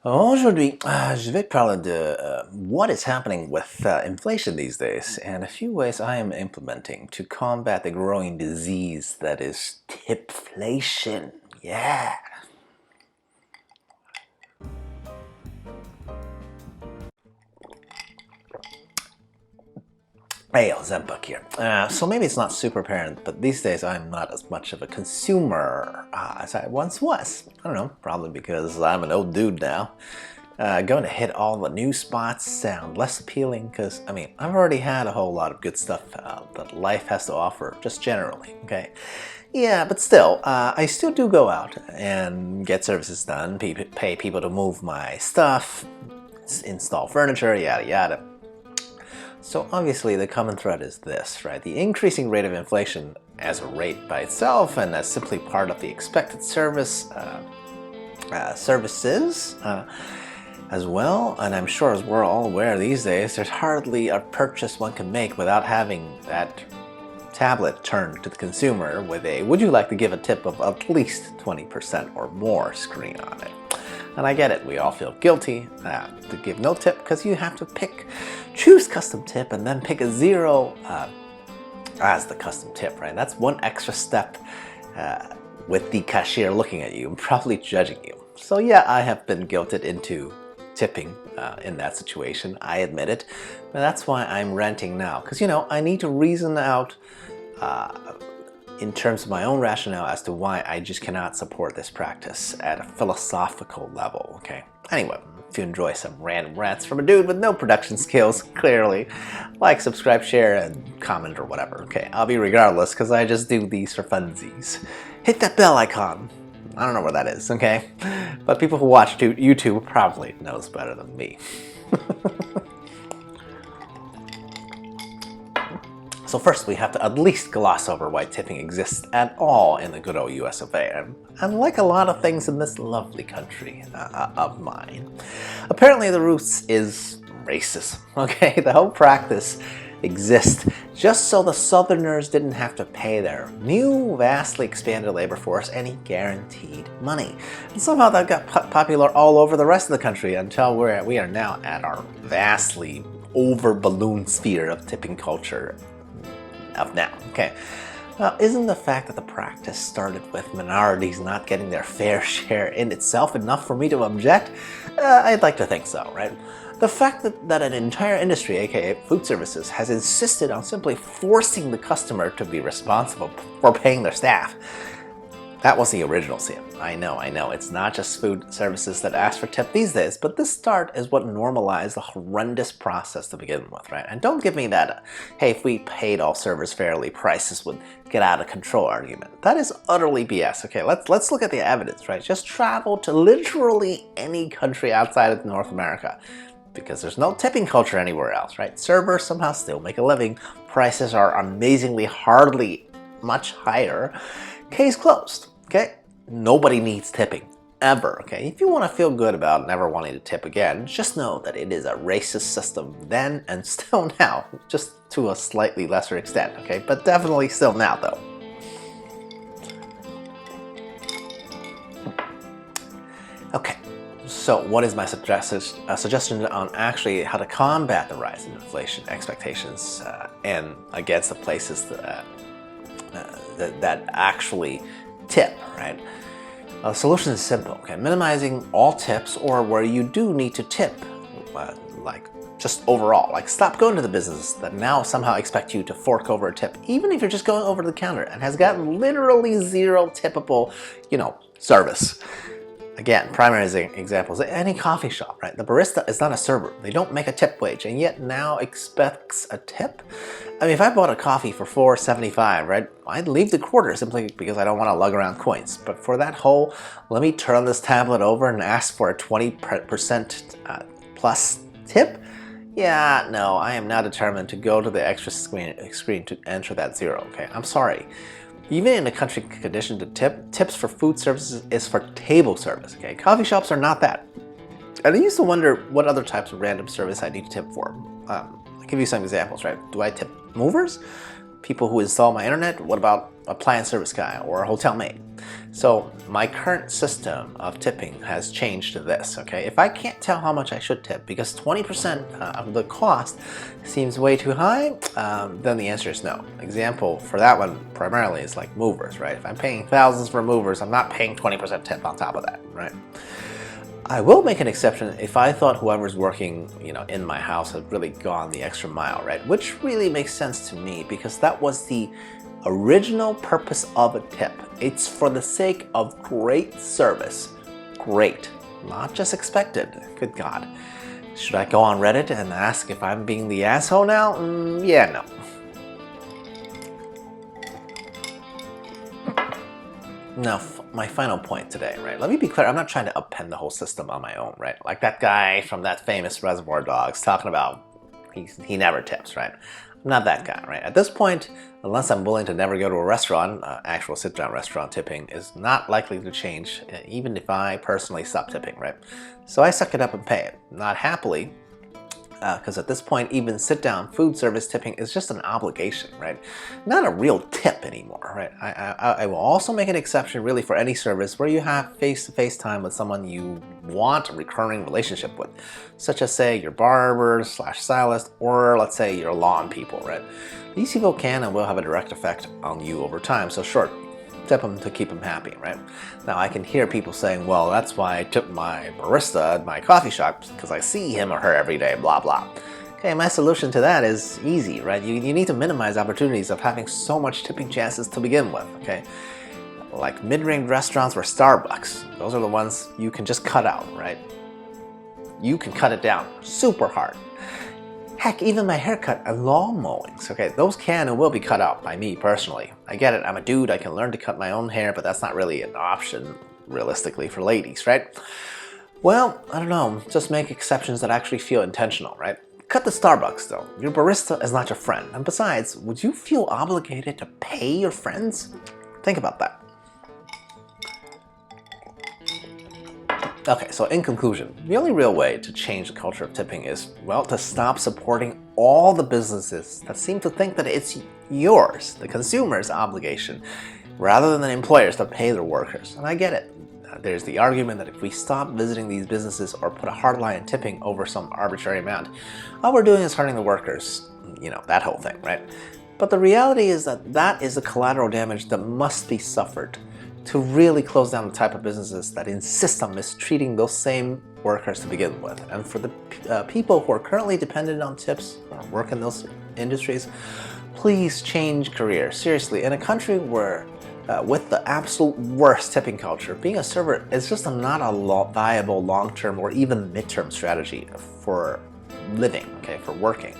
Aujourd'hui, je vais parler de what is happening with inflation these days and a few ways I am implementing to combat the growing disease that is tipflation. Yeah! Hey, XenPuck here. So maybe it's not super apparent, but these days I'm not as much of a consumer as I once was. I don't know, probably because I'm an old dude now. Going to hit all the new spots sound less appealing because, I mean, I've already had a whole lot of good stuff that life has to offer, just generally, okay? Yeah, but still, I still do go out and get services done, pay people to move my stuff, install furniture, yada yada. So obviously the common thread is this, right? The increasing rate of inflation as a rate by itself and as simply part of the expected services as well. And I'm sure as we're all aware these days, there's hardly a purchase one can make without having that tablet turned to the consumer with a "would you like to give a tip of at least 20% or more" screen on it. And I get it, we all feel guilty to give no tip because you have to choose custom tip and then pick a 0 as the custom tip, right? That's one extra step with the cashier looking at you and probably judging you. So yeah, I have been guilted into tipping in that situation, I admit it. But that's why I'm ranting now, because you know, I need to reason out in terms of my own rationale as to why I just cannot support this practice at a philosophical level, okay? Anyway, if you enjoy some random rants from a dude with no production skills, clearly, like, subscribe, share, and comment or whatever, okay? I'll be regardless, because I just do these for funsies. Hit that bell icon. I don't know where that is, okay? But people who watch YouTube probably knows better than me. So first, we have to at least gloss over why tipping exists at all in the good old US of A, and like a lot of things in this lovely country of mine. Apparently the roots is racism, okay? The whole practice exists just so the Southerners didn't have to pay their new, vastly expanded labor force any guaranteed money. And somehow that got popular all over the rest of the country until we are now at our vastly over-ballooned sphere of tipping culture of now, okay? Now, isn't the fact that the practice started with minorities not getting their fair share in itself enough for me to object? I'd like to think so, right? The fact that an entire industry, aka food services, has insisted on simply forcing the customer to be responsible for paying their staff. That was the original sin. I know, it's not just food services that ask for tip these days, but this start is what normalized the horrendous process to begin with, right? And don't give me that, hey, if we paid all servers fairly, prices would get out of control argument. That is utterly BS, okay? Let's look at the evidence, right? Just travel to literally any country outside of North America, because there's no tipping culture anywhere else, right? Servers somehow still make a living. Prices are amazingly hardly much higher. Case closed, okay? Nobody needs tipping, ever, okay? If you want to feel good about never wanting to tip again, just know that it is a racist system then and still now, just to a slightly lesser extent, okay? But definitely still now, though. Okay, so what is my suggestion on actually how to combat the rise in inflation expectations and against the places that actually tip, right? The solution is simple, okay? Minimizing all tips, or where you do need to tip, like just overall, like stop going to the businesses that now somehow expect you to fork over a tip, even if you're just going over to the counter and has gotten literally 0 tippable, you know, service. Again, primary examples, any coffee shop, right? The barista is not a server. They don't make a tip wage and yet now expects a tip? I mean, if I bought a coffee for $4.75, right, I'd leave the quarter simply because I don't want to lug around coins. But for that whole, let me turn this tablet over and ask for a 20% plus tip? Yeah, no, I am now determined to go to the extra screen to enter that 0, okay? I'm sorry. Even in a country conditioned to tips for food services is for table service, okay? Coffee shops are not that. And I used to wonder what other types of random service I need to tip for. I'll give you some examples, right? Do I tip movers? people who install my internet? What about appliance service guy or a hotel maid? So my current system of tipping has changed to this, okay? If I can't tell how much I should tip because 20% of the cost seems way too high, then the answer is no. Example for that one primarily is like movers, right? If I'm paying thousands for movers, I'm not paying 20% tip on top of that, right? I will make an exception if I thought whoever's working, in my house had really gone the extra mile, right? Which really makes sense to me because that was the original purpose of a tip. It's for the sake of great service. Great, not just expected. Good God. Should I go on Reddit and ask if I'm being the asshole now? Yeah, no. Now, my final point today, right? Let me be clear, I'm not trying to upend the whole system on my own, right? Like that guy from that famous Reservoir Dogs talking about he never tips, right? I'm not that guy, right? At this point, unless I'm willing to never go to a restaurant, actual sit-down restaurant tipping is not likely to change, even if I personally stop tipping, right? So I suck it up and pay it. Not happily, because at this point, even sit-down food service tipping is just an obligation, right? Not a real tip anymore, right? I will also make an exception really for any service where you have face-to-face time with someone you want a recurring relationship with, such as say your barber / stylist, or let's say your lawn people, right? These people can and will have a direct effect on you over time, so sure, tip them to keep them happy, right? Now I can hear people saying, well, that's why I tip my barista at my coffee shop because I see him or her every day, blah, blah. Okay, my solution to that is easy, right? You need to minimize opportunities of having so much tipping chances to begin with, okay? Like mid-range restaurants or Starbucks, those are the ones you can just cut out, right? You can cut it down super hard. Heck, even my haircut and lawn mowings, okay, those can and will be cut out by me personally. I get it, I'm a dude, I can learn to cut my own hair, but that's not really an option, realistically, for ladies, right? Well, I don't know, just make exceptions that actually feel intentional, right? Cut the Starbucks though. Your barista is not your friend. And besides, would you feel obligated to pay your friends? Think about that. Okay, so in conclusion, the only real way to change the culture of tipping is, well, to stop supporting all the businesses that seem to think that it's yours, the consumer's obligation, rather than the employers to pay their workers. And I get it. There's the argument that if we stop visiting these businesses or put a hard line in tipping over some arbitrary amount, all we're doing is hurting the workers. That whole thing, right? But the reality is that that is the collateral damage that must be suffered to really close down the type of businesses that insist on mistreating those same workers to begin with. And for the people who are currently dependent on tips or work in those industries, please change careers. Seriously, in a country where with the absolute worst tipping culture, being a server is just not a viable long-term or even mid-term strategy for living, okay, for working.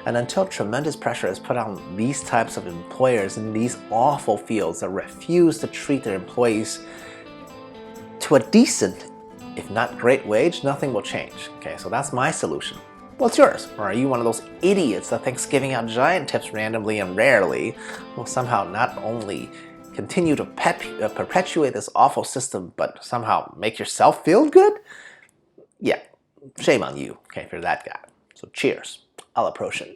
And until tremendous pressure is put on these types of employers in these awful fields that refuse to treat their employees to a decent, if not great wage, nothing will change. Okay, so that's my solution. What's yours? Or are you one of those idiots that thinks giving out giant tips randomly and rarely will somehow not only continue to perpetuate this awful system, but somehow make yourself feel good? Yeah, shame on you, okay, if you're that guy. So cheers. À la prochaine.